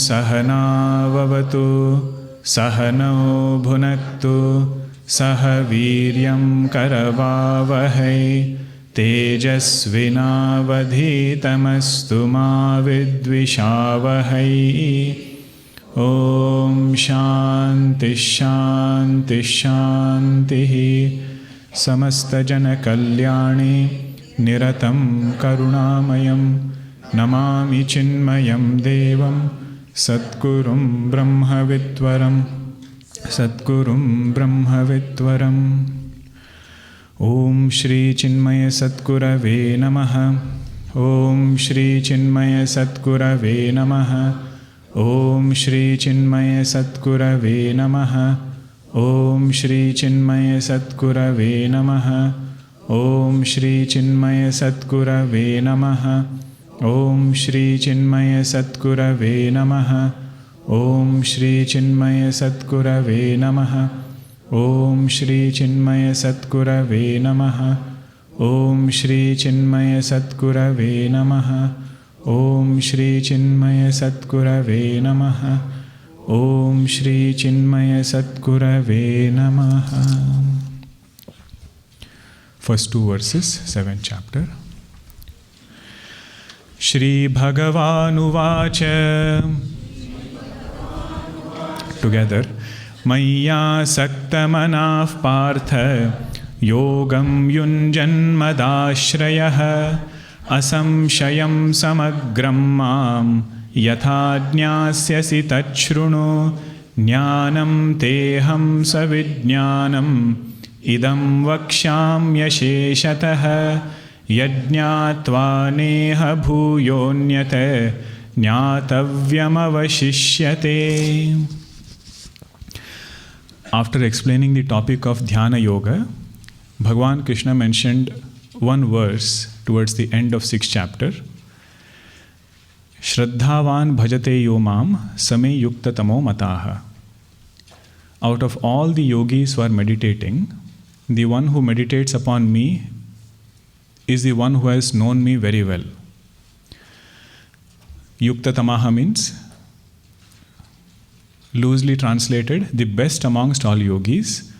सहनाववतु सहनौ भुनक्तु सह वीर्यं करवावहै तेजस्विनावधीतमस्तु मा विद्विषावहै। ॐ शान्ति शान्ति शान्तिः। समस्तजनकल्याणे निरतं करुणामयं नमामि चिन्मयं देवं सद्गुरुं ब्रह्मविद्वरम् सद्गुरुं ब्रह्मविद्वरम्। ॐ श्री चिन्मय सद्गुरवे नमः। ॐ श्री चिन्मय सद्गुरवे नमः। ॐ श्री चिन्मय सद्गुरवे नमः। ॐ श्री चिन्मय सद्गुरवे नमः। ॐ श्री चिन्मय सद्गुरवे नमः। ॐ श्री चिन्मय सद्गुरवे नमः। ॐ श्री चिन्मय सद्गुरवे नमः। ॐ श्री चिन्मय सद्गुरवे नमः। ॐ श्री चिन्मय सद्गुरवे नमः। ॐ श्री चिन्मय सद्गुरवे नमः। ॐ श्री चिन्मय सद्गुरवे नमः। First two verses, 7th chapter. Shri Bhagavanuvāca. Together. Maya saktamanav partha yogam yunjanmadashrayah asamshayam samagram mam yatha jñāsyasi tachrunu jnanam teham savijnanam idam vakshamyasheshatah yajñātvā neha bhūyonyate jñātavyamavashishyate. After explaining the topic of Dhyana Yoga, Bhagavan Krishna mentioned one verse towards the end of 6th chapter. Shraddhavan bhajate yo mam same yukta tamo mataha. Out of all the yogis who are meditating, the one who meditates upon me is the one who has known me very well. Yukta tamaha means, loosely translated, the best amongst all yogis.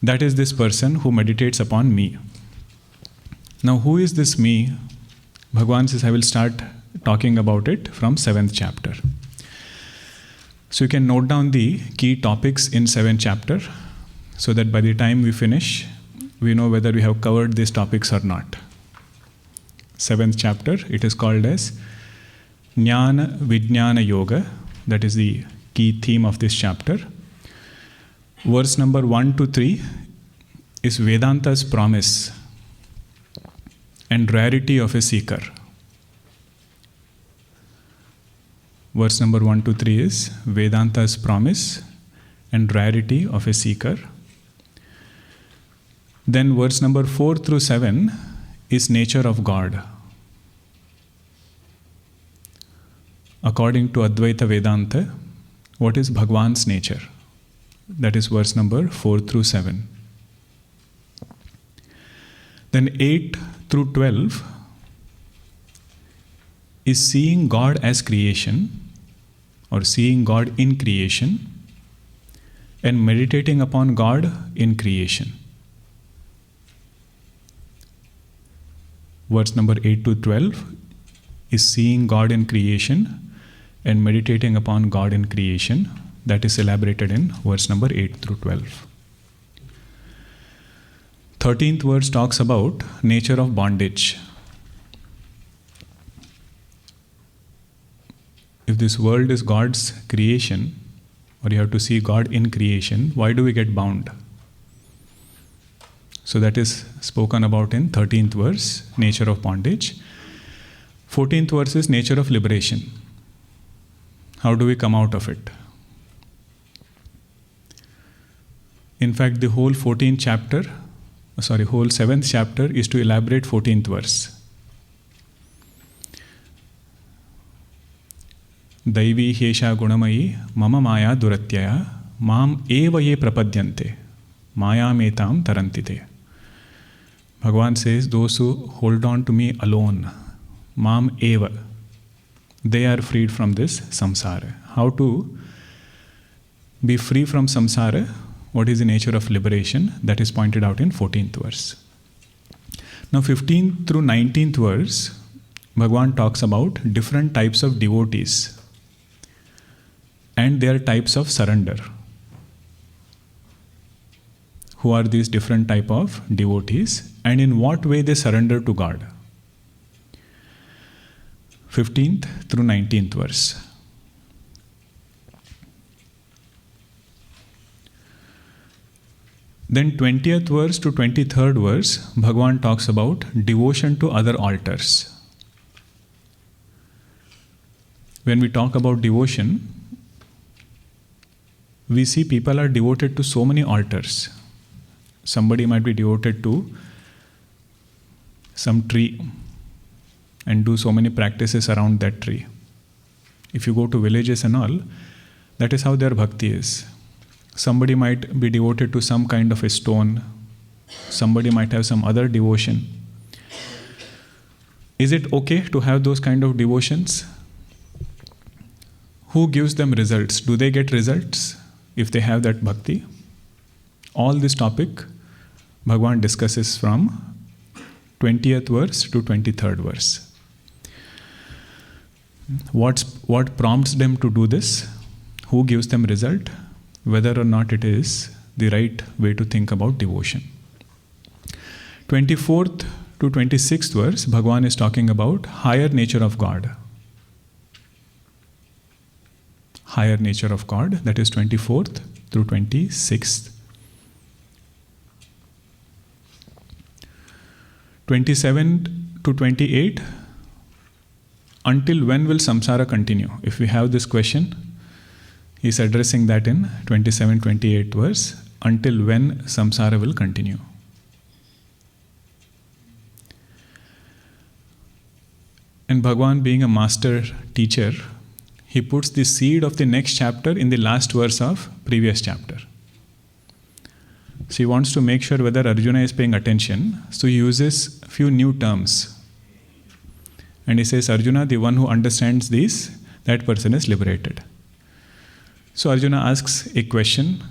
That is this person who meditates upon me. Now, who is this me? Bhagavan says, I will start talking about it from 7th chapter. So you can note down the key topics in 7th chapter so that by the time we finish, we know whether we have covered these topics or not. 7th chapter, it is called as Jnana and Vijnana Yoga. That is the key theme of this chapter. Verse number 1 to 3 is Vedanta's promise and rarity of a seeker. Verse number 1 to 3 is Vedanta's promise and rarity of a seeker. Then verse number 4 through 7 is nature of God. According to Advaita Vedanta, what is Bhagwan's nature? That is verse number 4 through 7. Then 8 through 12 is seeing God as creation or seeing God in creation and meditating upon God in creation. Verse number 8 to 12 is seeing God in creation and meditating upon God in creation. That is elaborated in verse number 8 through 12. 13th verse talks about nature of bondage. If this world is God's creation, or you have to see God in creation, why do we get bound? So that is spoken about in 13th verse, nature of bondage. 14th verse is nature of liberation. How do we come out of it? In fact, the whole 14th chapter, whole 7th chapter is to elaborate 14th verse. Daivi hesha gunamayi mama maya duratyaya mam eva ye prapadyante maya metam tarantite. Bhagavan says, those who hold on to me alone, mam eva, they are freed from this samsara. how to be free from samsara, what is the nature of liberation, that is pointed out in 14th verse. Now 15th through 19th verse, Bhagavan talks about different types of devotees and their types of surrender. Who are these different type of devotees and in what way they surrender to God? 15th through 19th verse. Then 20th verse to 23rd verse, Bhagavan talks about devotion to other altars. When we talk about devotion, we see people are devoted to so many altars. Somebody might be devoted to some tree and do so many practices around that tree. If you go to villages and all, that is how their bhakti is. Somebody might be devoted to some kind of a stone. Somebody might have some other devotion. Is it okay to have those kind of devotions? Who gives them results? Do they get results if they have that bhakti? All this topic Bhagavan discusses from 20th verse to 23rd verse. What prompts them to do this? Who gives them result? Whether or not it is the right way to think about devotion. 24th to 26th verse, Bhagavan is talking about higher nature of God. Higher nature of God, that is 24th through 26th. 27 to 28, until when will samsara continue? If we have this question, he is addressing that in 27-28 verse, until when samsara will continue. And Bhagavan, being a master teacher, he puts the seed of the next chapter in the last verse of previous chapter. So he wants to make sure whether Arjuna is paying attention. So he uses few new terms. And he says, Arjuna, the one who understands these, that person is liberated. So Arjuna asks a question.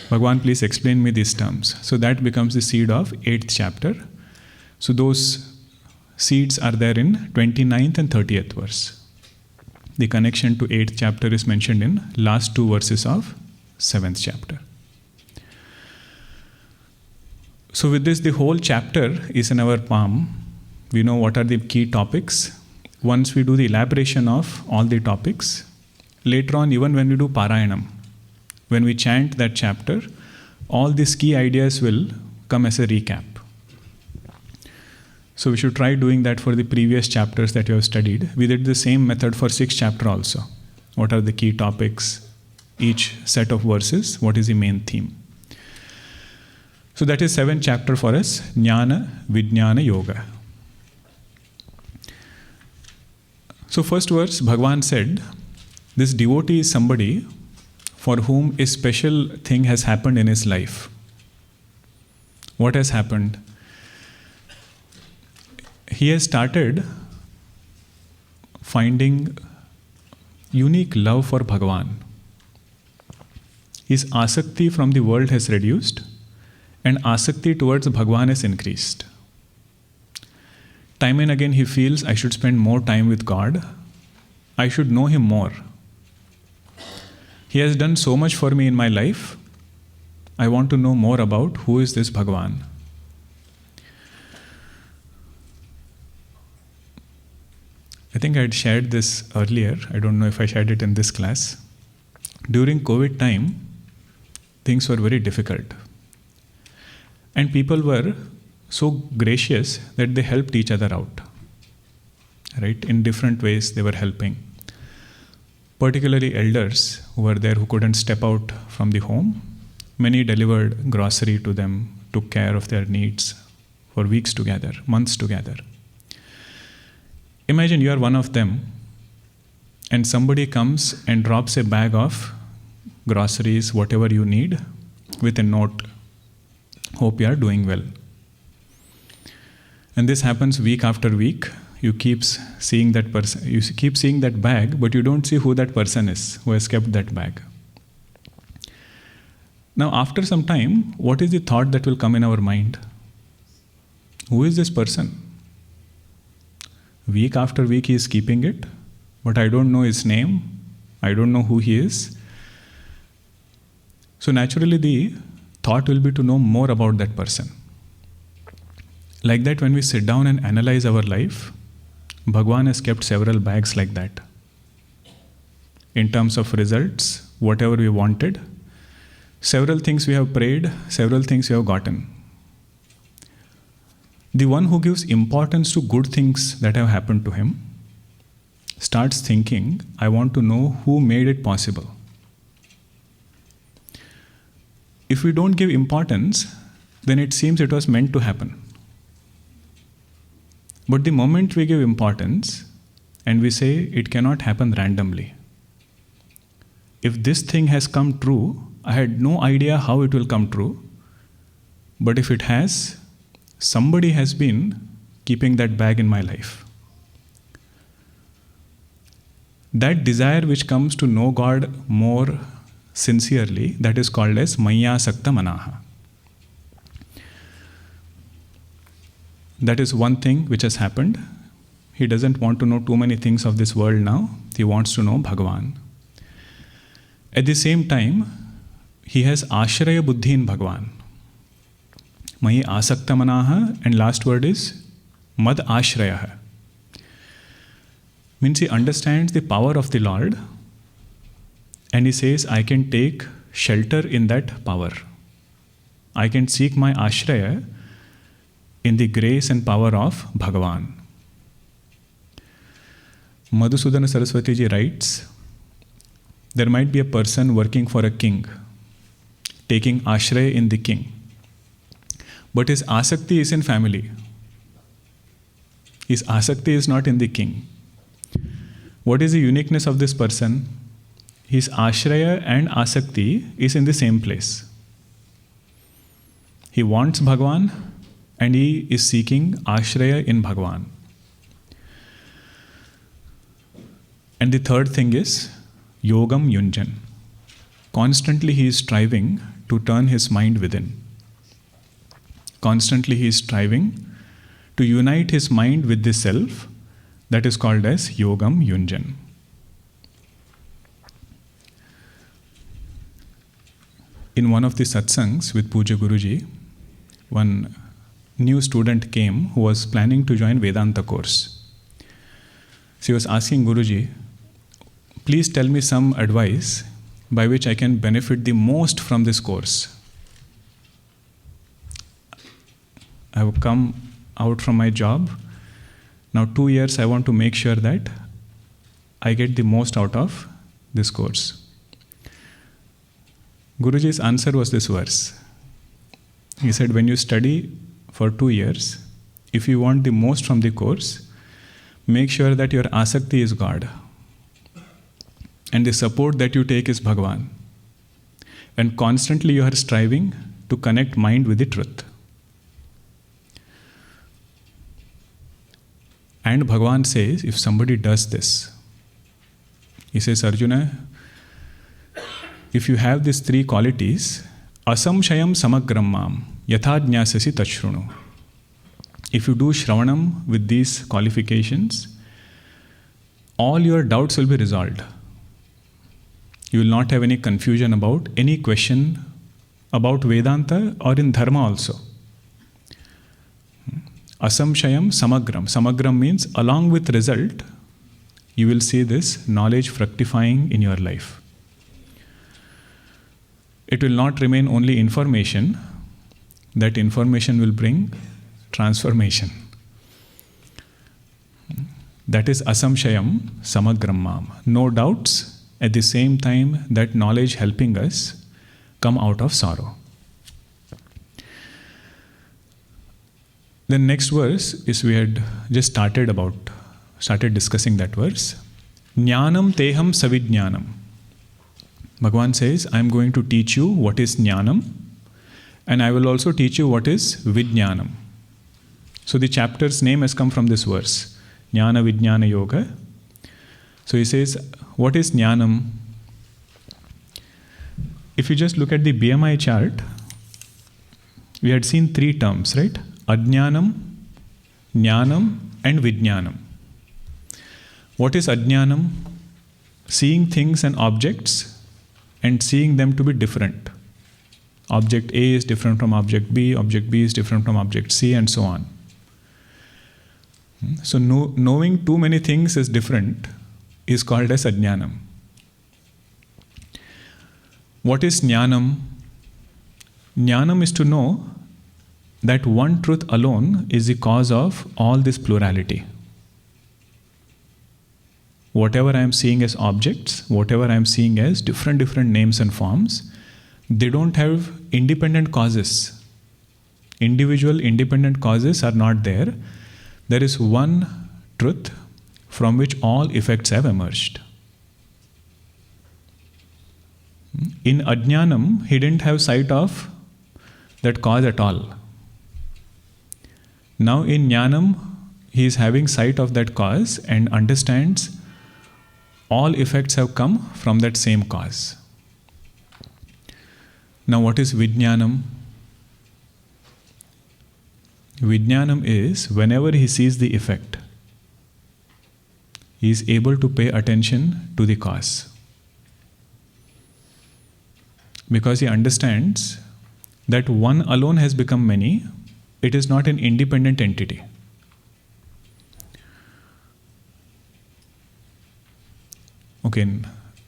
Bhagavan, please explain me these terms. So that becomes the seed of 8th chapter. So those seeds are there in 29th and 30th verse. The connection to 8th chapter is mentioned in last 2 verses of 7th chapter. So with this, the whole chapter is in our palm. We know what are the key topics. Once we do the elaboration of all the topics, later on, even when we do Parayanam, when we chant that chapter, all these key ideas will come as a recap. So we should try doing that for the previous chapters that you have studied. We did the same method for 6th chapter also. What are the key topics? Each set of verses, what is the main theme? So that is 7th chapter for us, Jnana, Vijnana, Yoga. So first verse, Bhagavan said, this devotee is somebody for whom a special thing has happened in his life. What has happened? He has started finding unique love for Bhagavan. His asakti from the world has reduced and asakti towards Bhagavan has increased. Time and again he feels, I should spend more time with God. I should know Him more. He has done so much for me in my life. I want to know more about who is this Bhagavan. I think I had shared this earlier. I don't know if I shared it in this class. During COVID time, things were very difficult. And people were so gracious that they helped each other out. Right? In different ways they were helping. Particularly elders who were there who couldn't step out from the home. Many delivered grocery to them, took care of their needs for weeks together, months together. Imagine you are one of them and somebody comes and drops a bag of groceries, whatever you need, with a note, hope you are doing well. And this happens week after week. you keep seeing that person, you keep seeing that bag, but you don't see who that person is who has kept that bag. Now, after some time, what is the thought that will come in our mind? Who is this person? Week after week he is keeping it, but I don't know his name, I don't know who he is. So naturally the thought will be to know more about that person. Like that, when we sit down and analyze our life, Bhagwan has kept several bags like that. In terms of results, whatever we wanted, several things we have prayed, several things we have gotten. The one who gives importance to good things that have happened to him starts thinking, I want to know who made it possible. If we don't give importance, then it seems it was meant to happen. But the moment we give importance and we say it cannot happen randomly, if this thing has come true, I had no idea how it will come true, but if it has, somebody has been keeping that bag in my life. That desire which comes to know God more sincerely, that is called as Maya Sakta Manaha. That is one thing which has happened. He doesn't want to know too many things of this world now. He wants to know Bhagavan. At the same time, he has Ashraya Buddhi in Bhagavan. Mahi Asakta Manaha, and last word is Mad Ashraya. Means he understands the power of the Lord and he says, I can take shelter in that power. I can seek my Ashraya in the grace and power of Bhagavan. Madhusudana Saraswati ji writes, there might be a person working for a king, taking Ashraya in the king, but his Asakti is in family. His Asakti is not in the king. What is the uniqueness of this person? His Ashraya and Asakti is in the same place. He wants Bhagavan and he is seeking Ashraya in Bhagavan. And the third thing is Yogam Yunjan. Constantly he is striving to turn his mind within. Constantly he is striving to unite his mind with the self. That is called as Yogam Yunjan. In one of the satsangs with Puja Guruji, one new student came who was planning to join Vedanta course. She was asking Guruji, please tell me some advice by which I can benefit the most from this course. I have come out from my job. Now 2 years I want to make sure that I get the most out of this course. Guruji's answer was this verse. He said, when you study for 2 years, if you want the most from the course, make sure that your asakti is God. And the support that you take is Bhagavan. And constantly you are striving to connect mind with the truth. And Bhagavan says, if somebody does this, he says, Arjuna, if you have these 3 qualities, asamshayam samagram mam, yathajñasasi tachrunu. If you do shravanam with these qualifications, all your doubts will be resolved. You will not have any confusion about any question about Vedanta or in Dharma also. Asamshayam samagram. Samagram means along with result, you will see this knowledge fructifying in your life. It will not remain only information. That information will bring transformation. That is asamshayam samagram mam. No doubts, at the same time that knowledge helping us come out of sorrow. The next verse is we had just started discussing that verse. Jnanam teham savijnanam. Bhagavan says, I am going to teach you what is Jnanam and I will also teach you what is Vijnanam. So the chapter's name has come from this verse. Jnana Vijnana Yoga. So he says, what is Jnanam? If you just look at the BMI chart, we had seen three terms, right? Ajnanam, Jnanam and Vijnanam. What is Ajnanam? Seeing things and objects and seeing them to be different. Object A is different from object B is different from object C, and so on. So knowing too many things is different is called as Ajnanam. What is Jnanam? Jnanam is to know that one truth alone is the cause of all this plurality. Whatever I am seeing as objects, whatever I am seeing as different names and forms, they don't have independent causes. Individual independent causes are not there. There is one truth from which all effects have emerged. In Ajnanam, he didn't have sight of that cause at all. Now in Jnanam, he is having sight of that cause and understands all effects have come from that same cause. Now what is Vijnanam? Vijnanam is whenever he sees the effect, he is able to pay attention to the cause. Because he understands that one alone has become many, it is not an independent entity. Okay,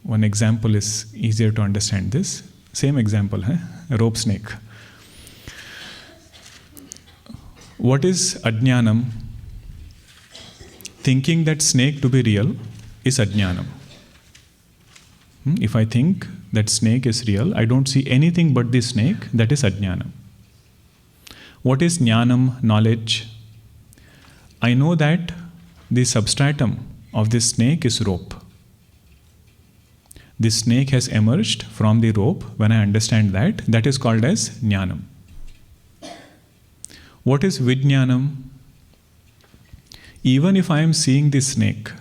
one example is easier to understand this. Same example, a rope snake. What is Ajnanam? Thinking that snake to be real is Ajnanam. If I think that snake is real, I don't see anything but the snake, that is Ajnanam. What is Jnanam, knowledge? I know that the substratum of this snake is rope. This snake has emerged from the rope. When I understand that, that is called as Jnanam. What is Vijnanam? Even if I am seeing this snake,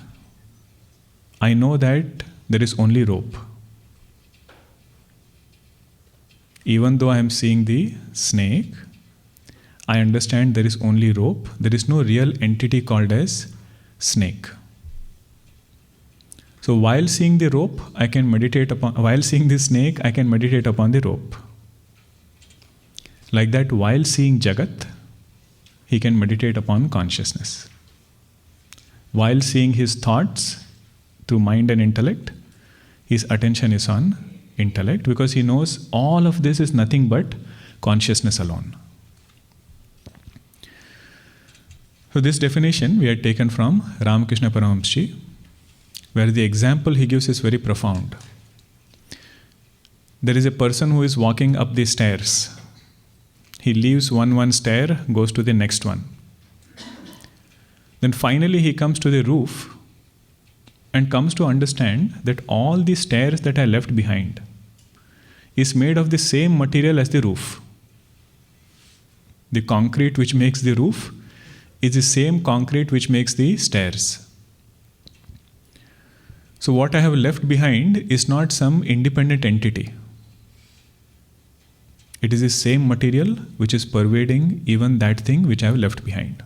I know that there is only rope. Even though I am seeing the snake, I understand there is only rope. There is no real entity called as snake. So while seeing the rope, I can meditate upon, while seeing the snake, I can meditate upon the rope. Like that, while seeing Jagat, he can meditate upon consciousness. While seeing his thoughts through mind and intellect, his attention is on intellect, because he knows all of this is nothing but consciousness alone. So this definition we had taken from Ramakrishna Paramahamsa, where the example he gives is very profound. There is a person who is walking up the stairs. He leaves one stair, goes to the next one. Then finally he comes to the roof and comes to understand that all the stairs that are left behind is made of the same material as the roof. The concrete which makes the roof is the same concrete which makes the stairs. So what I have left behind is not some independent entity. It is the same material which is pervading even that thing which I have left behind.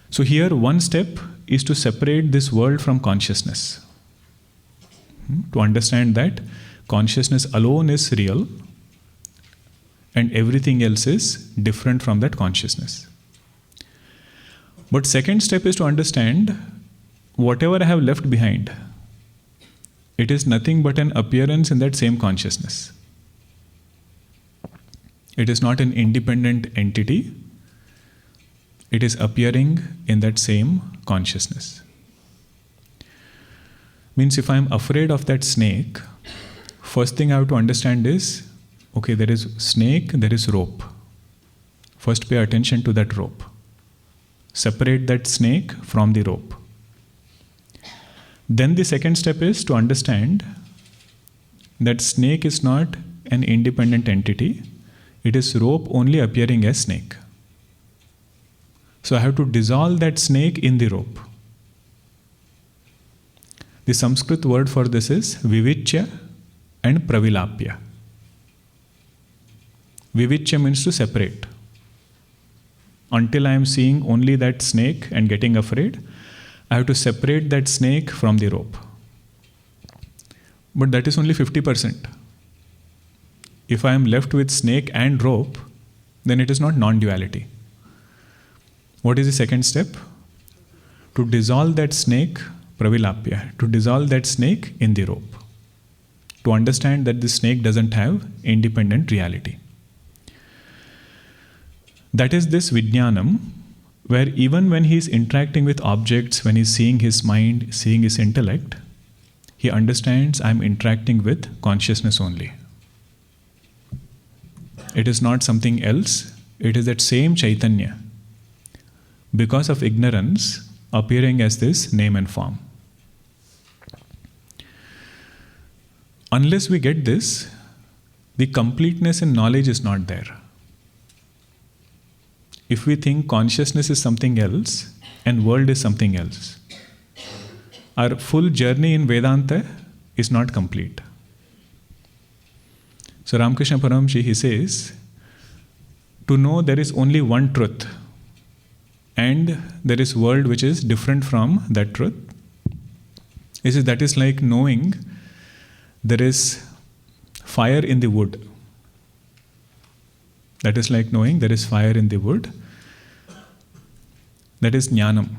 So here one step is to separate this world from consciousness. To understand that consciousness alone is real and everything else is different from that consciousness. But second step is to understand whatever I have left behind, it is nothing but an appearance in that same consciousness. It is not an independent entity. It is appearing in that same consciousness. Means if I am afraid of that snake, first thing I have to understand is, okay, there is snake, there is rope. First pay attention to that rope. Separate that snake from the rope. Then the second step is to understand that snake is not an independent entity. It is rope only appearing as snake. So I have to dissolve that snake in the rope. The Sanskrit word for this is vivichya and pravilapya. Vivichya means to separate. Until I am seeing only that snake and getting afraid, I have to separate that snake from the rope. But that is only 50%. If I am left with snake and rope, then it is not non-duality. What is the second step? To dissolve that snake, pravilapya, to dissolve that snake in the rope. To understand that the snake doesn't have independent reality. That is this Vijnanam, where even when he is interacting with objects, when he is seeing his mind, seeing his intellect, he understands I am interacting with consciousness only. It is not something else, it is that same Chaitanya, because of ignorance, appearing as this name and form. Unless we get this, the completeness in knowledge is not there. If we think consciousness is something else and world is something else, our full journey in Vedanta is not complete. So Ramakrishna Paramji, he says, to know there is only one truth and there is world which is different from that truth. He says that is like knowing there is fire in the wood. That is like knowing there is fire in the wood. That is Jnanam.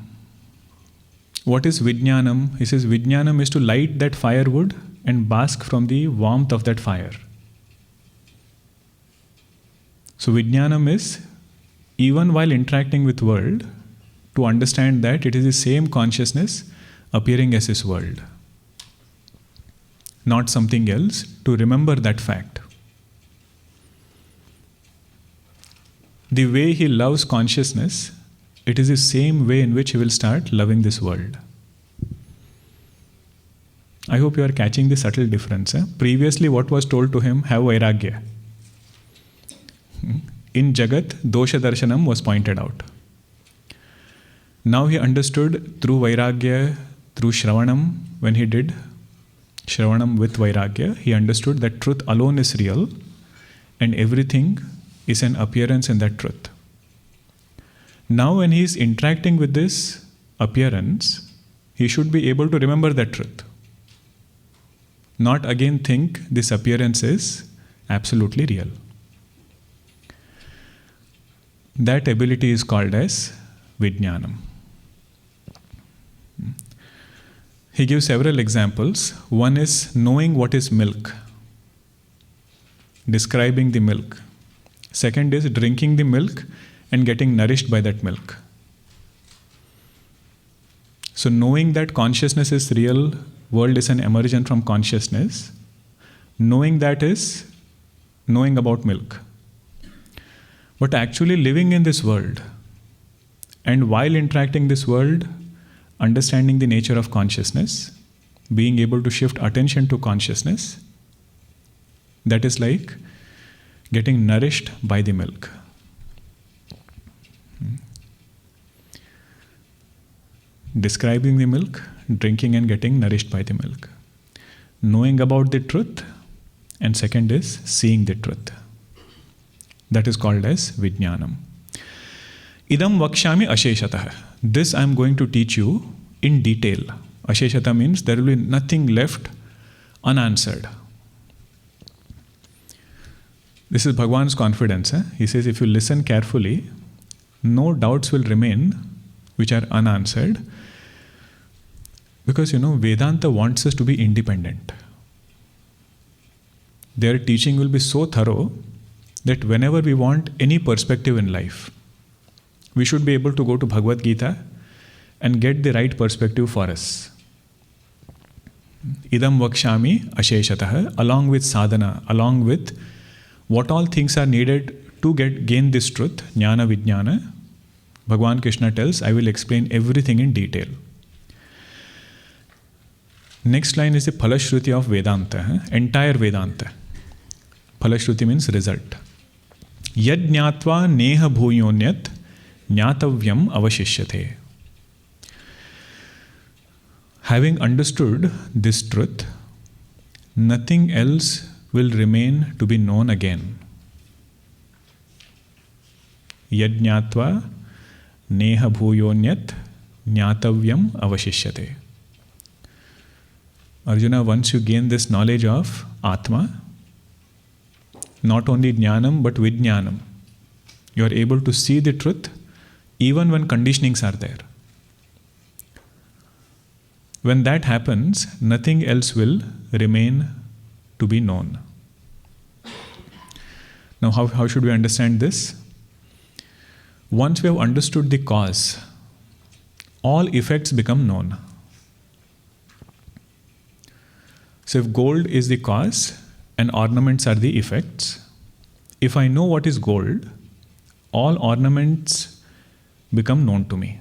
What is Vijnanam? He says Vijnanam is to light that firewood and bask from the warmth of that fire. So Vijnanam is, even while interacting with world, to understand that it is the same consciousness appearing as his world. Not something else, to remember that fact. The way he loves consciousness, it is the same way in which he will start loving this world. I hope you are catching the subtle difference. Previously, what was told to him? Have vairagya. In Jagat, dosha darshanam was pointed out. Now he understood through vairagya, through shravanam, when he did shravanam with vairagya, he understood that truth alone is real and everything is an appearance in that truth. Now when he is interacting with this appearance, he should be able to remember that truth. Not again think this appearance is absolutely real. That ability is called as Vijnanam. He gives several examples. One is knowing what is milk, describing the milk. Second is drinking the milk and getting nourished by that milk. So knowing that consciousness is real, world is an emergent from consciousness, knowing that is knowing about milk. But actually living in this world, and while interacting this world, understanding the nature of consciousness, being able to shift attention to consciousness, that is like getting nourished by the milk. Describing the milk, drinking and getting nourished by the milk. Knowing about the truth, and second is seeing the truth. That is called as Vijnanam. Idam vakshami asheshatah. This I am going to teach you in detail. Asheshata means there will be nothing left unanswered. This is Bhagwan's confidence. He says if you listen carefully, no doubts will remain which are unanswered. Because Vedanta wants us to be independent. Their teaching will be so thorough that whenever we want any perspective in life, we should be able to go to Bhagavad Geeta and get the right perspective for us. Idam vakshami asheshatah, along with sadhana, along with what all things are needed to gain this truth, Jnana Vijnana, Bhagwan Krishna tells, I will explain everything in detail. Next line is the Phalashruti of Vedanta, entire Vedanta. Phalashruti means result. Yad jnatva neha bhuyonyat Jnatavyam avashishyate. Having understood this truth, nothing else will remain to be known again. Yajñātva neha bhuyonyat jnātavyam avashishyate. Arjuna, once you gain this knowledge of Atma, not only Jnanam but Vijnanam, you are able to see the truth even when conditionings are there. When that happens, nothing else will remain to be known. Now, how should we understand this? Once we have understood the cause, all effects become known. So if gold is the cause and ornaments are the effects, if I know what is gold, all ornaments become known to me.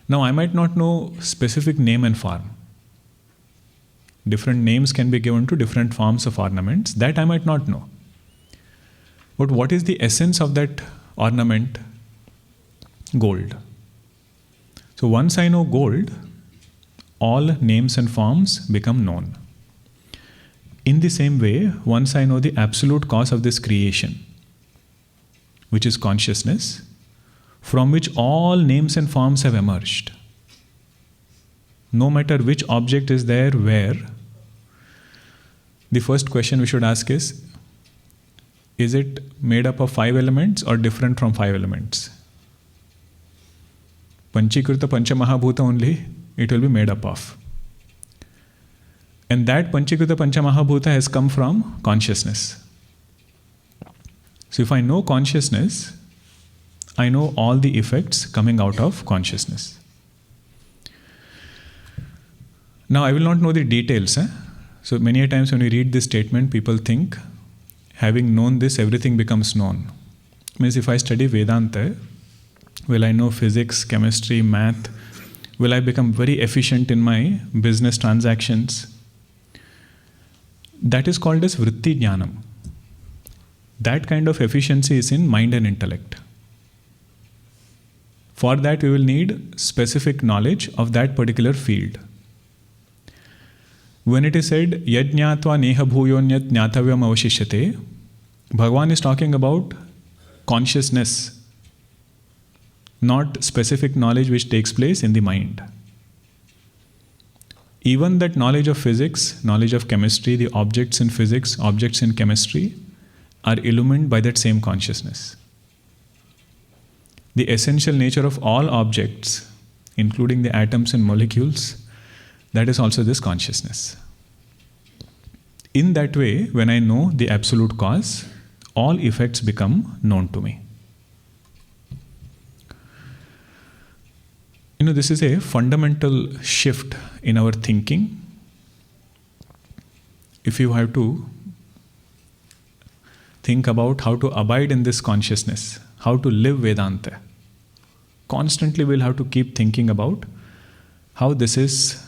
Now I might not know specific name and form. Different names can be given to different forms of ornaments. That I might not know. But what is the essence of that ornament? Gold. So once I know gold, all names and forms become known. In the same way, once I know the absolute cause of this creation, which is consciousness, from which all names and forms have emerged, no matter which object is there, where, the first question we should ask is it made up of 5 elements or different from 5 elements? Panchikruta Panchamahabhuta only it will be made up of. And that Panchikruta Panchamahabhuta has come from consciousness. So if I know consciousness, I know all the effects coming out of consciousness. Now I will not know the details. So many a times when we read this statement, people think, having known this, everything becomes known. Means if I study Vedanta, will I know physics, chemistry, math? Will I become very efficient in my business transactions? That is called as Vritti Jnanam. That kind of efficiency is in mind and intellect. For that we will need specific knowledge of that particular field. When it is said, Yajñātva neha bhuyonyat jnātavyam avashishyate, Bhagavan is talking about consciousness, not specific knowledge which takes place in the mind. Even that knowledge of physics, knowledge of chemistry, the objects in physics, objects in chemistry, are illumined by that same consciousness. The essential nature of all objects, including the atoms and molecules, that is also this consciousness. In that way, when I know the absolute cause, all effects become known to me. This is a fundamental shift in our thinking. If you have to think about how to abide in this consciousness, how to live Vedanta, constantly we'll have to keep thinking about how this is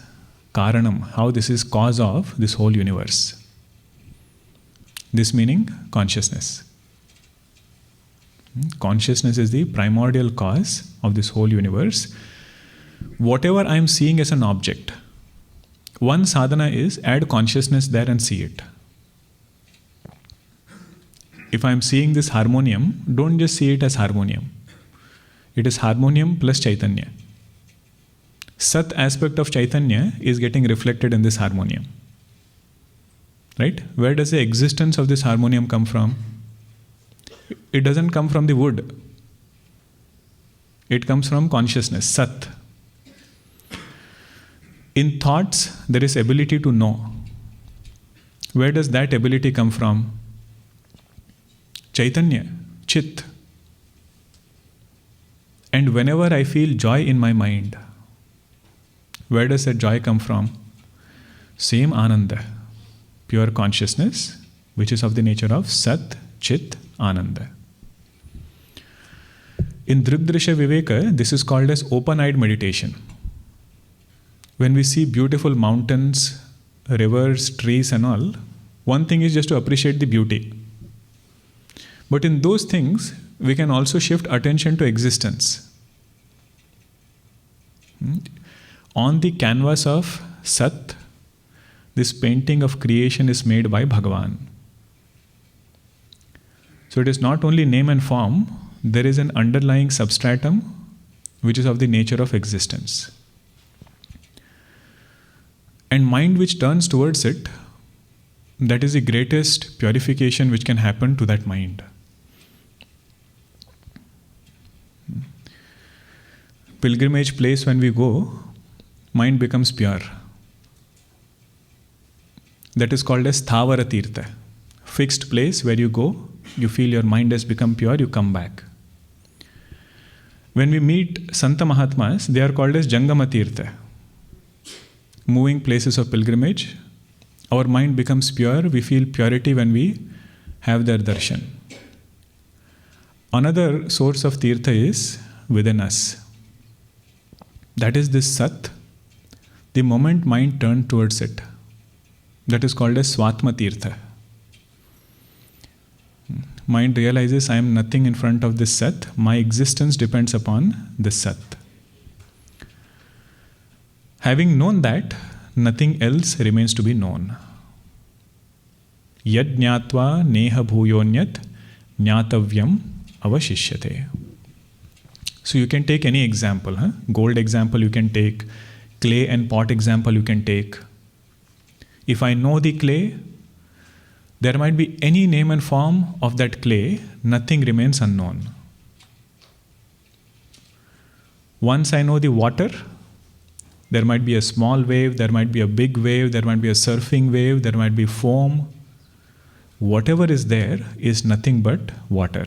Karanam, how this is cause of this whole universe. This meaning consciousness. Consciousness is the primordial cause of this whole universe. Whatever I am seeing as an object, one sadhana is add consciousness there and see it. If I am seeing this harmonium, don't just see it as harmonium. It is harmonium plus Chaitanya. Sat aspect of Chaitanya is getting reflected in this harmonium. Right? Where does the existence of this harmonium come from? It doesn't come from the wood. It comes from consciousness, Sat. In thoughts, there is ability to know. Where does that ability come from? Chaitanya, Chit. And whenever I feel joy in my mind, where does that joy come from? Same Ananda, pure consciousness, which is of the nature of Sat, Chit, Ananda. In Drigdrisha Viveka, this is called as open-eyed meditation. When we see beautiful mountains, rivers, trees and all, one thing is just to appreciate the beauty. But in those things, we can also shift attention to existence. On the canvas of Sat, this painting of creation is made by Bhagavan. So it is not only name and form, there is an underlying substratum which is of the nature of existence. And mind which turns towards it, that is the greatest purification which can happen to that mind. Pilgrimage place, when we go, mind becomes pure. That is called as Thavara Tirtha. Fixed place where you go, you feel your mind has become pure, you come back. When we meet Santa Mahatmas, they are called as Jangama Tirtha. Moving places of pilgrimage, our mind becomes pure, we feel purity when we have their darshan. Another source of Tirtha is within us. That is this Sat. The moment mind turned towards it, that is called as Swatma Tirtha. Mind realizes I am nothing in front of this Sat. My existence depends upon this Sat. Having known that, nothing else remains to be known. Yad jnatva neha bhuyonyat jnatavyam avashishyate. So you can take any example. Gold example you can take. Clay and pot example you can take. If I know the clay, there might be any name and form of that clay, nothing remains unknown. Once I know the water, there might be a small wave, there might be a big wave, there might be a surfing wave, there might be foam. Whatever is there is nothing but water.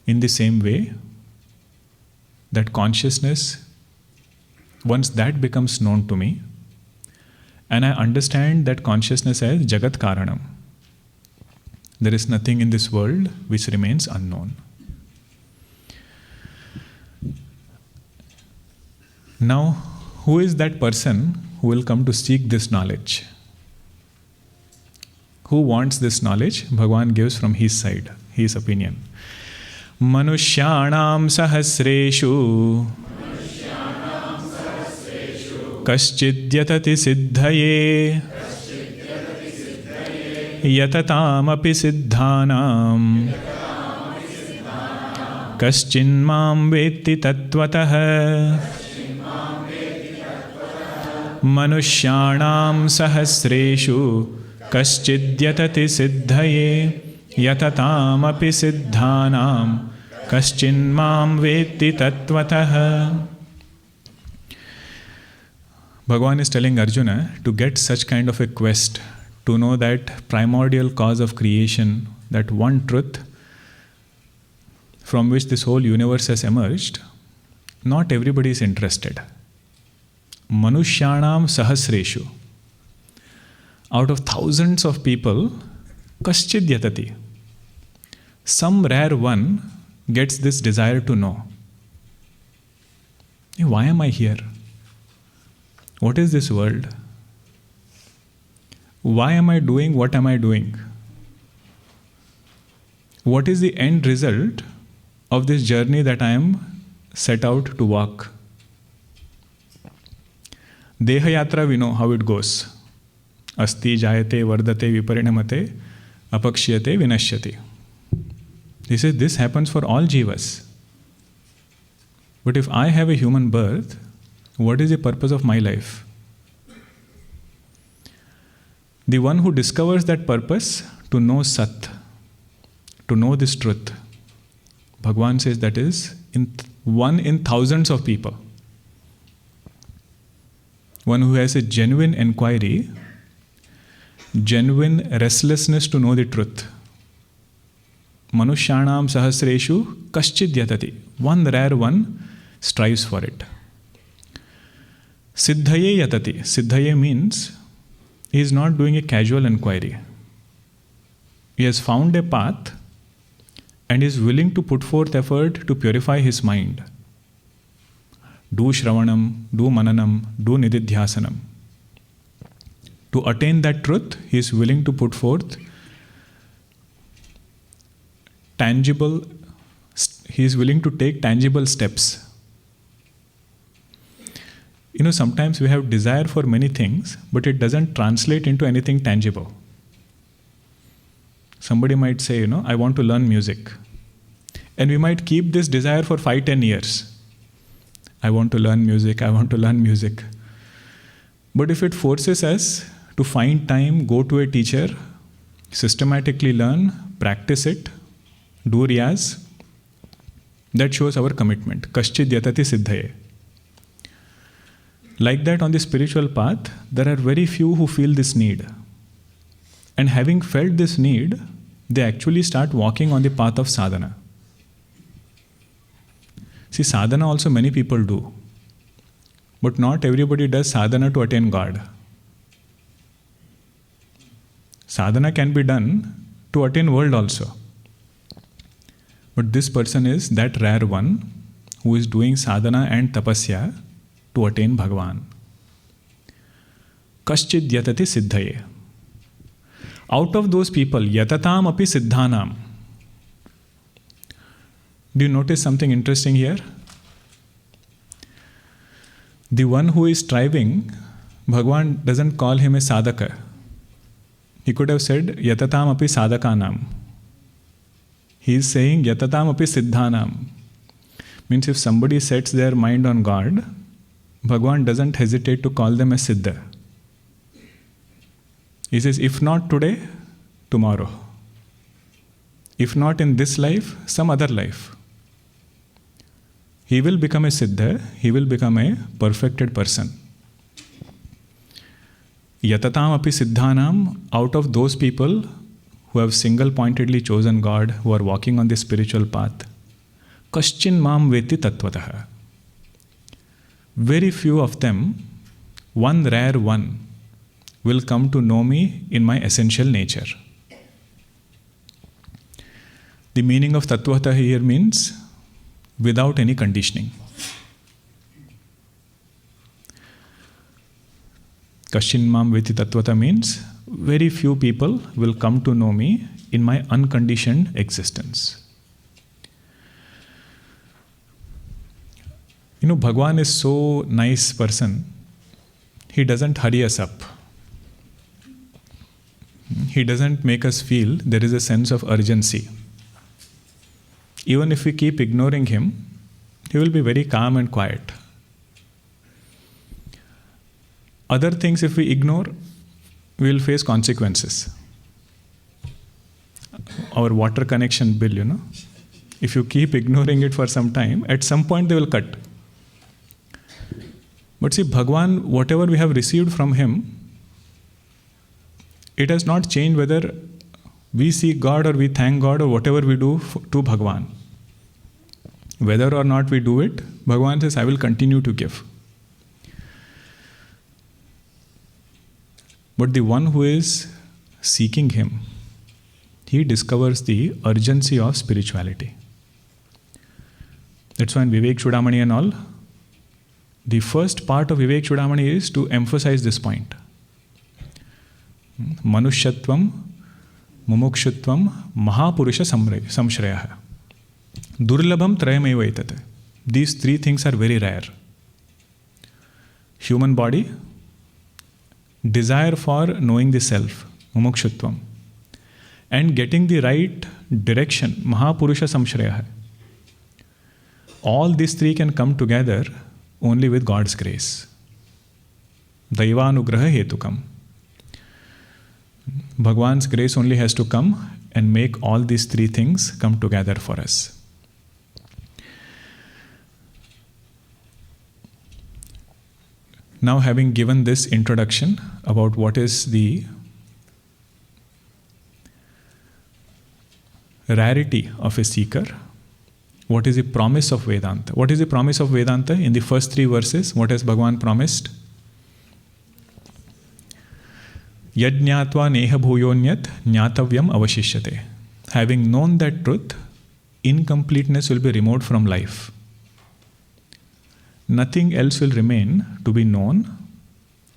In the same way, that consciousness, once that becomes known to me, and I understand that consciousness as Jagat Karanam, there is nothing in this world which remains unknown. Now, who is that person who will come to seek this knowledge? Who wants this knowledge? Bhagavan gives from his side, his opinion. Manushyanam sahasreshu kaschid siddhaye yatatam siddhanam kaschinmam vetti tatvatah manushyanam sahasreshu kaschid siddhaye yatatam siddhanam kaschinmam vetti tatvatah. Bhagavan is telling Arjuna to get such kind of a quest, to know that primordial cause of creation, that one truth from which this whole universe has emerged. Not everybody is interested. Manushyanam sahasreshu. Out of thousands of people, kaschid yatati. Some rare one gets this desire to know. Why am I here? What is this world? Why am I doing what am I doing? What is the end result of this journey that I am set out to walk? Deha yatra, we know how it goes. Asti jayate vardate viparinamate apakshyate vinashyati. He says this happens for all jivas. But if I have a human birth, what is the purpose of my life? The one who discovers that purpose, to know Sat, to know this truth, Bhagavan says that is one in thousands of people. One who has a genuine inquiry, genuine restlessness to know the truth. Manushyanam sahasreshu kaschid yatati. One rare one strives for it. Siddhaye yatati. Siddhaye means he is not doing a casual inquiry. He has found a path and is willing to put forth effort to purify his mind. Do Shravanam, do Mananam, do Nididhyasanam. To attain that truth, he is willing to put forth tangible, he is willing to take tangible steps. Sometimes we have desire for many things, but it doesn't translate into anything tangible. Somebody might say, I want to learn music. And we might keep this desire for 5-10 years. I want to learn music, I want to learn music. But if it forces us to find time, go to a teacher, systematically learn, practice it, do riyaz, that shows our commitment. Kaschid yatati siddhaye. Like that, on the spiritual path, there are very few who feel this need. And having felt this need, they actually start walking on the path of sadhana. See, sadhana also many people do. But not everybody does sadhana to attain God. Sadhana can be done to attain world also. But this person is that rare one who is doing sadhana and tapasya to attain Bhagavan. Kaschid yatati siddhaye. Out of those people, yatatam api siddhanam. Do you notice something interesting here? The one who is striving, Bhagavan doesn't call him a sadhaka. He could have said yatatam api sadhakanam. He is saying yatatam api siddhanam. Means if somebody sets their mind on God, Bhagavan doesn't hesitate to call them a siddha. He says, if not today, tomorrow. If not in this life, some other life. He will become a siddha, he will become a perfected person. Yatatam api siddhanam, out of those people who have single-pointedly chosen God, who are walking on the spiritual path, kaschin mam veti tattvataha. Very few of them, one rare one, will come to know me in my essential nature. The meaning of tattvata here means without any conditioning. Kaschin mam veti tattvata means very few people will come to know me in my unconditioned existence. Bhagavan is so nice person. He doesn't hurry us up. He doesn't make us feel there is a sense of urgency. Even if we keep ignoring him, he will be very calm and quiet. Other things, if we ignore, we will face consequences. Our water connection bill, if you keep ignoring it for some time, at some point they will cut. But see, Bhagavan, whatever we have received from him, it has not changed whether we seek God or we thank God or whatever we do to Bhagavan. Whether or not we do it, Bhagavan says, I will continue to give. But the one who is seeking him, he discovers the urgency of spirituality. That's why in Vivek Chudamani and all, the first part of Vivek Chudamani is to emphasize this point. Manushyatvam, mumukshutvam, mahapurusha samshrayah. Durlabham trayameva etate. These three things are very rare. Human body, desire for knowing the self, mumukshutvam, and getting the right direction, mahapurusha samshrayah. All these three can come together only with God's grace. Daivanugraha hetukam. Bhagwan's grace only has to come and make all these three things come together for us. Now, having given this introduction about what is the rarity of a seeker, what is the promise of Vedanta? What is the promise of Vedanta? In the first three verses, what has Bhagavan promised? Yajñātva neha bhuyonyat jñātavyam avashishyate. Having known that truth, incompleteness will be removed from life. Nothing else will remain to be known.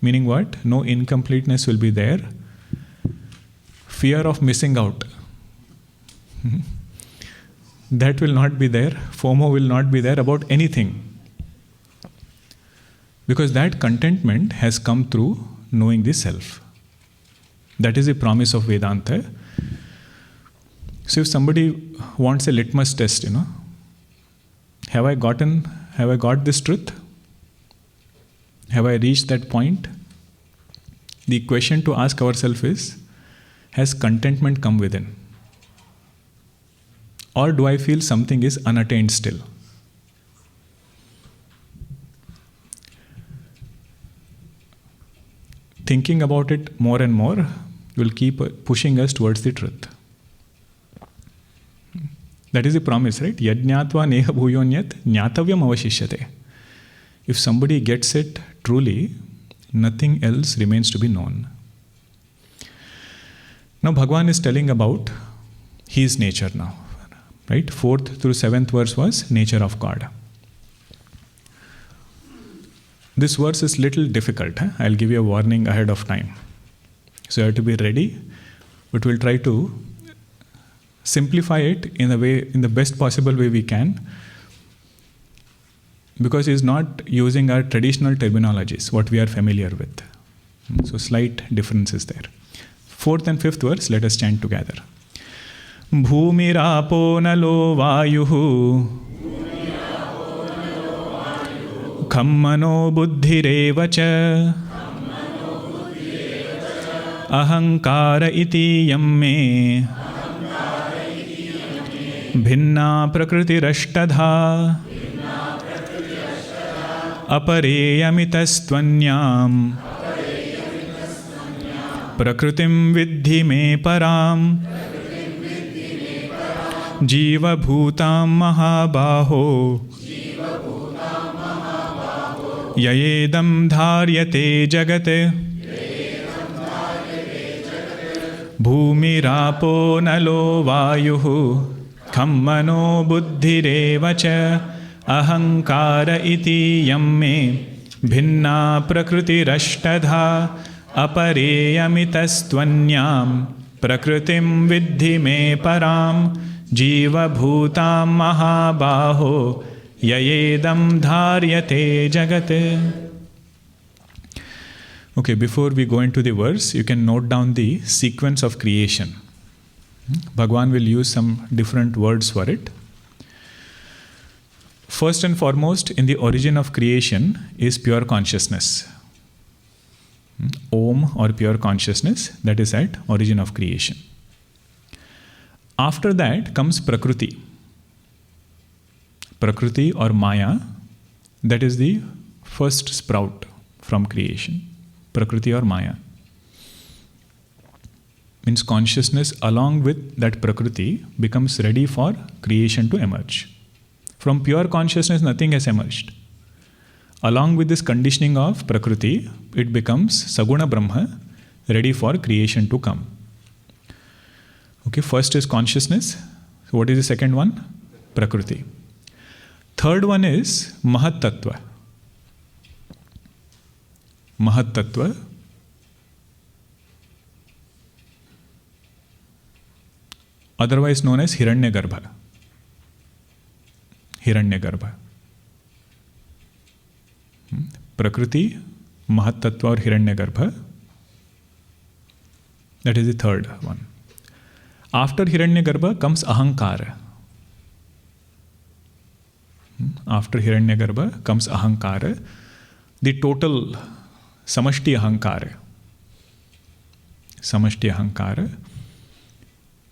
Meaning what? No incompleteness will be there. Fear of missing out. that will not be there. FOMO will not be there about anything. Because that contentment has come through knowing the self. That is the promise of Vedanta. So if somebody wants a litmus test, have I got this truth? Have I reached that point? The question to ask ourselves is, has contentment come within? Or do I feel something is unattained still? Thinking about it more and more will keep pushing us towards the truth. That is the promise, right? Yajñātva neha bhuyonyat jñātavyam avashishyate. If somebody gets it truly, nothing else remains to be known. Now Bhagavan is telling about his nature now. Right? 4th through 7th verse was nature of God. This verse is little difficult. I'll give you a warning ahead of time. So you have to be ready, but we'll try to simplify it in the best possible way we can, because he's not using our traditional terminologies, what we are familiar with. So slight differences there. 4th and 5th verse, let us chant together. Bhumirapo nalo vayuhu Khammano buddhireva cha Ahankara iti yamme Bhinna prakritirashtadha Apareyamitastvanyam Prakritim vidhi me param Jiva bhutam mahabaho Yayedam dharyate jagate Bhumirapo nalo vayuhu Khammano buddhireva cha Ahankara iti yamme Bhinna prakritirashtadha Apareyamitastvanyam Prakritim vidhi me param Jiva bhutam mahabaho Yayedam dharyate jagate. Okay, before we go into the verse, you can note down the sequence of creation. Bhagavan will use some different words for it. First and foremost, in the origin of creation is pure consciousness. Om or pure consciousness, that is at origin of creation. After that comes Prakriti. Prakriti or Maya, that is the first sprout from creation. Prakriti or Maya. Means consciousness along with that Prakriti becomes ready for creation to emerge. From pure consciousness, nothing has emerged. Along with this conditioning of Prakriti, it becomes Saguna Brahma, ready for creation to come. Okay, first is consciousness. So what is the second one? Prakriti. Third one is Mahat Tattva. Mahat Tattva. Otherwise known as Hiranyagarbha. Hiranyagarbha. Prakriti, Mahat Tattva or Hiranyagarbha. That is the third one. After Hiranyagarbha comes Ahankara. After Hiranyagarbha comes Ahankara, the total Samashti Ahankara. Samashti Ahankara,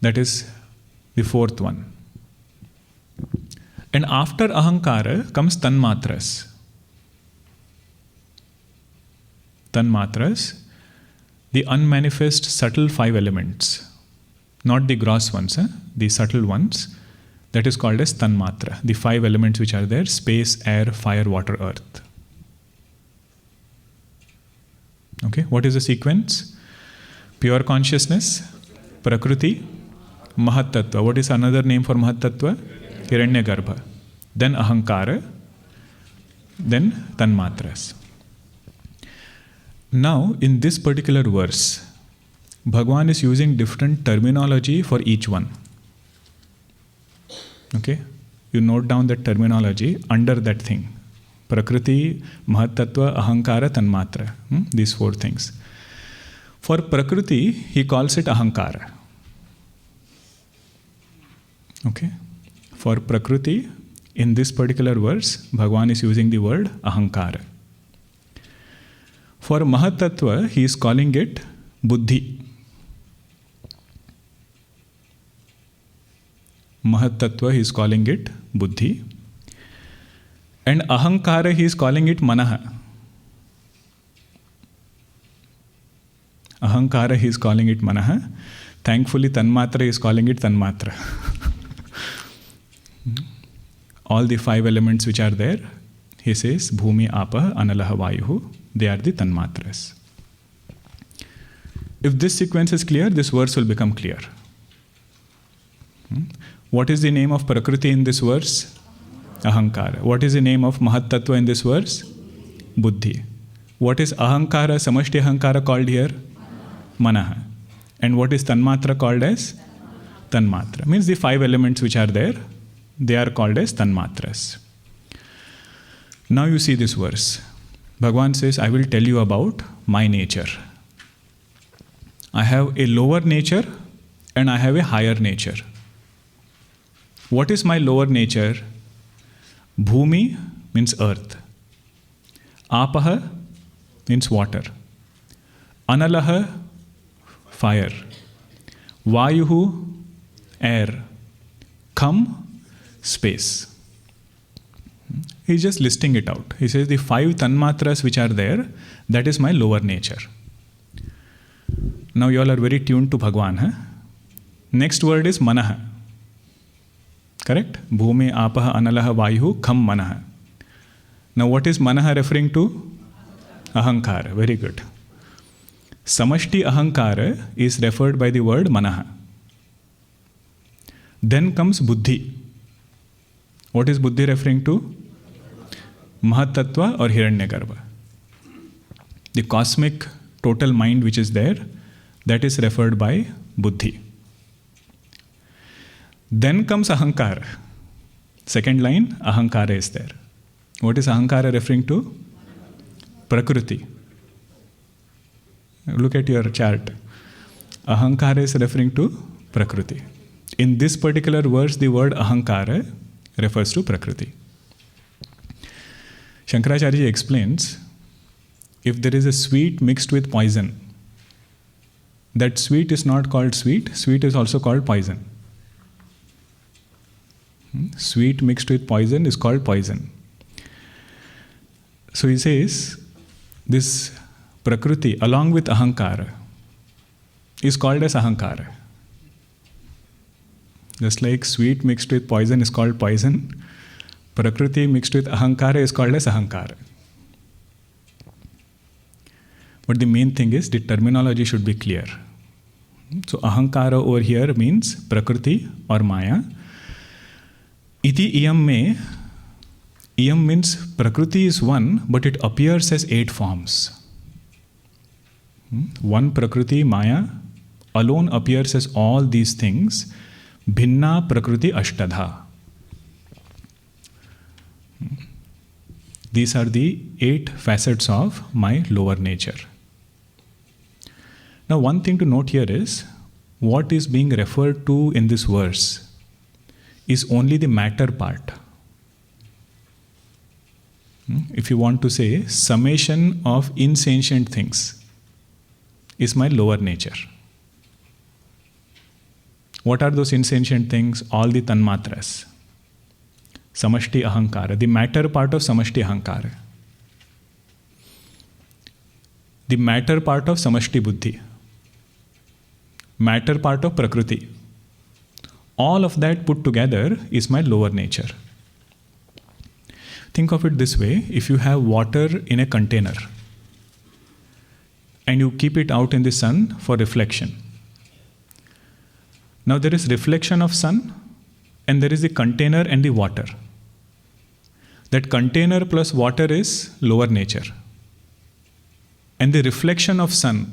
that is the fourth one. And after Ahankara comes Tanmatras. Tanmatras, the unmanifest subtle 5 elements. Not the gross ones, the subtle ones. That is called as Tanmatra. The 5 elements which are there: space, air, fire, water, earth. Okay, what is the sequence? Pure consciousness, Prakriti, Mahat Tattva. What is another name for Mahat Tattva? Hiranyagarbha. Then Ahankara. Then Tanmatras. Now, in this particular verse, Bhagavan is using different terminology for each one. Okay? You note down that terminology under that thing. Prakriti, Mahatattva, Ahankara, Tanmatra. These 4 things. For Prakriti, he calls it Ahankara. Okay? For Prakriti, in this particular verse, Bhagavan is using the word Ahankara. For Mahatattva, he is calling it Buddhi. Mahatattva, he is calling it Buddhi. And Ahankara, he is calling it Manaha. Ahankara, he is calling it Manaha. Thankfully, Tanmatra is calling it Tanmatra. All the 5 elements which are there, he says, Bhumi, Apa, Analaha, Vayuhu, they are the Tanmatras. If this sequence is clear, this verse will become clear. What is the name of Prakriti in this verse? Ahankara. What is the name of Mahatattva in this verse? Buddhi. What is Ahankara, Samashti Ahankara called here? Manaha. And what is Tanmatra called as? Tanmatra. Means the 5 elements which are there, they are called as Tanmatras. Now you see this verse. Bhagavan says, I will tell you about my nature. I have a lower nature and I have a higher nature. What is my lower nature? Bhumi means earth. Apaha means water. Analaha, fire. Vayuhu, air. Kham, space. He's just listing it out. He says the 5 tanmatras which are there, that is my lower nature. Now you all are very tuned to Bhagwan. Huh? Next word is Manaha. Correct? Bhumi, Apaha, Analaha, Vayuhu, Kham, Manaha. Now what is Manaha referring to? Ahankara. Very good. Samashti Ahankara is referred by the word Manaha. Then comes Buddhi. What is Buddhi referring to? Mahatattva or Hiranyagarbha. The cosmic total mind which is there, that is referred by Buddhi. Then comes Ahankara. Second line, Ahankara is there. What is Ahankara referring to? Prakriti. Look at your chart. Ahankara is referring to Prakriti. In this particular verse, the word Ahankara refers to Prakriti. Shankaracharya explains, if there is a sweet mixed with poison, that sweet is not called sweet, sweet is also called poison. Sweet mixed with poison is called poison. So he says, this Prakriti along with Ahankara is called as Ahankara. Just like sweet mixed with poison is called poison, Prakriti mixed with Ahankara is called as Ahankara. But the main thing is the terminology should be clear. So Ahankara over here means Prakriti or Maya. Iti iyam me, iyam means Prakriti is one, but it appears as 8 forms. One Prakriti, Maya, alone appears as all these things. Bhinna Prakriti Ashtadha. These are the 8 facets of my lower nature. Now, one thing to note here is, what is being referred to in this verse is only the matter part. If you want to say, summation of insentient things is my lower nature. What are those insentient things? All the tanmatras. Samashti Ahankara, the matter part of Samashti Ahankara. The matter part of Samashti Buddhi. Matter part of Prakriti. All of that put together is my lower nature. Think of it this way, if you have water in a container and you keep it out in the sun for reflection. Now there is reflection of sun and there is the container and the water. That container plus water is lower nature. And the reflection of sun,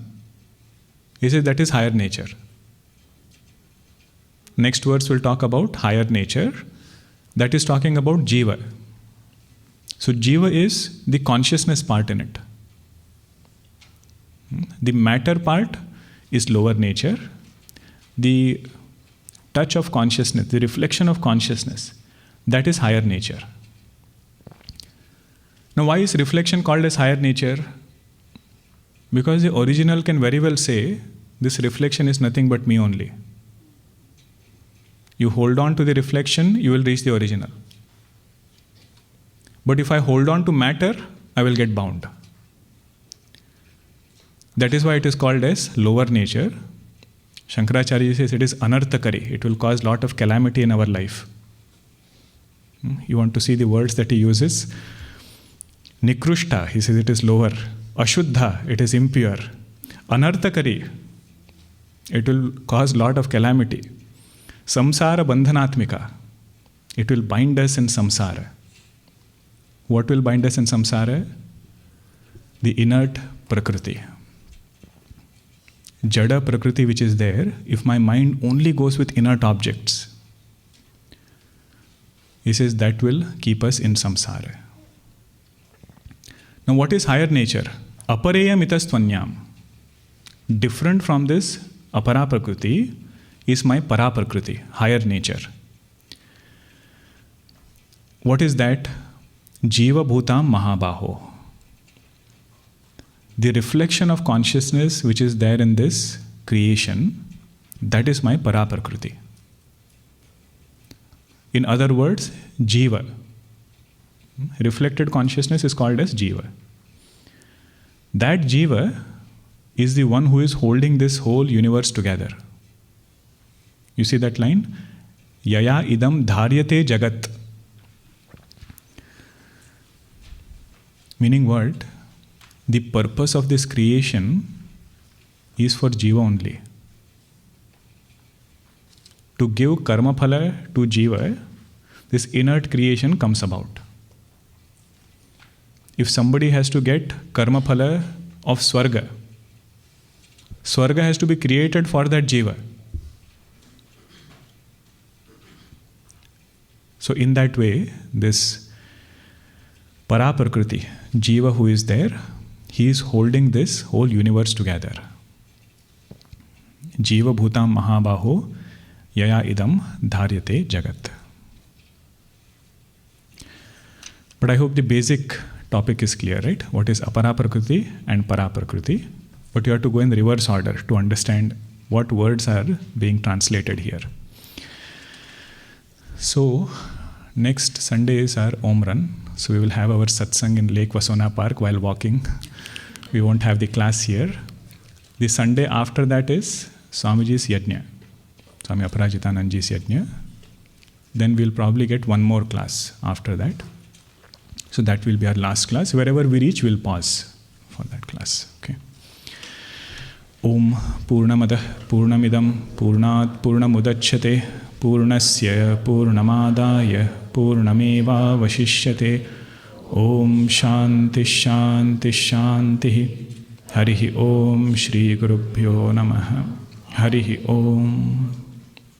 he says that is higher nature. Next verse will talk about higher nature. that is talking about Jiva. So Jiva is the consciousness part in it. The matter part is lower nature. The touch of consciousness, the reflection of consciousness, that is higher nature. Now, why is reflection called as higher nature? Because the original can very well say, this reflection is nothing but me only. You hold on to the reflection, you will reach the original. But if I hold on to matter, I will get bound. That is why it is called as lower nature. Shankaracharya says it is anarthakari. It will cause lot of calamity in our life. You want to see the words that he uses? Nikrushta, he says it is lower. Ashuddha, it is impure. Anarthakari, it will cause lot of calamity. Samsara bandhanatmika, it will bind us in samsara. What will bind us in samsara? The inert prakriti. Jada prakriti which is there, if my mind only goes with inert objects, he says that will keep us in samsara. Now what is higher nature? Apareya mitastvanyam. Different from this apara prakriti is my para prakriti, higher nature. What is that? Jiva bhutam mahabaho. The reflection of consciousness which is there in this creation, that is my para prakriti. In other words, jiva. Reflected consciousness is called as jiva. That jiva is the one who is holding this whole universe together. You see that line? Yaya idam dharyate jagat. Meaning what? The purpose of this creation is for jiva only. To give karma phala to jiva, this inert creation comes about. If somebody has to get karma phala of swarga, swarga has to be created for that jiva. So in that way, this para prakriti, jiva who is there, he is holding this whole universe together. Jiva bhutam mahabaho yaya idam dharyate jagat. But I hope the basic topic is clear, right? What is apara prakriti and para prakriti? But you have to go in reverse order to understand what words are being translated here. So, next Sunday is our Om Run. So we will have our satsang in Lake Vasona Park while walking. We won't have the class here. The Sunday after that is Swamiji's Yajna, Swami Aparajitanandji's Yajna. Then we'll probably get one more class after that. So that will be our last class. Wherever we reach, we'll pause for that class. Okay. Om Purnamadah Purnamidam Purnat Purnamudachyate Purnasya Purnamadaya Purnameva Vashishyate. Om Shanti Shanti Shanti. Harihi Om Shri Gurubhyo Namaha. Harihi Om.